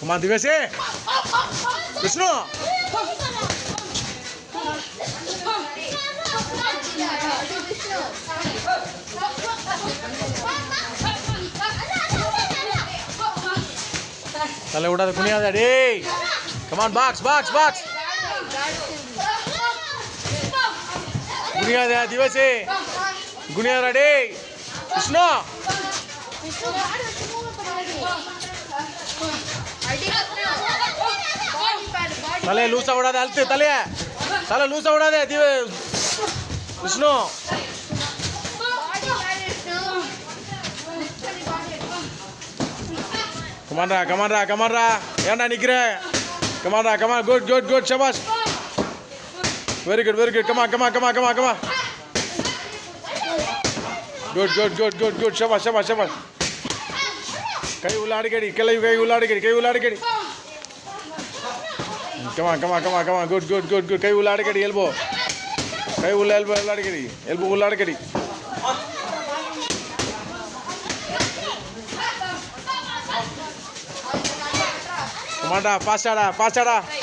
Come on, Divesi. Vishnu. Tale uda the kunya that. Hey. Come on, box. Kunya that, Divesi. Kunya ready. Vishnu. तले लूसा उड़ा दे हल्ते तले लूसा उड़ा दे दिवे विष्णु कमांडरा याना निकरे कमांडरा good शाबाश very good कमा good शाबाश कई उलाड़ गड़ी Come on. Good. Kay ullaad kadi elbow. Elbow ullaad kadi. Come on, pass ada.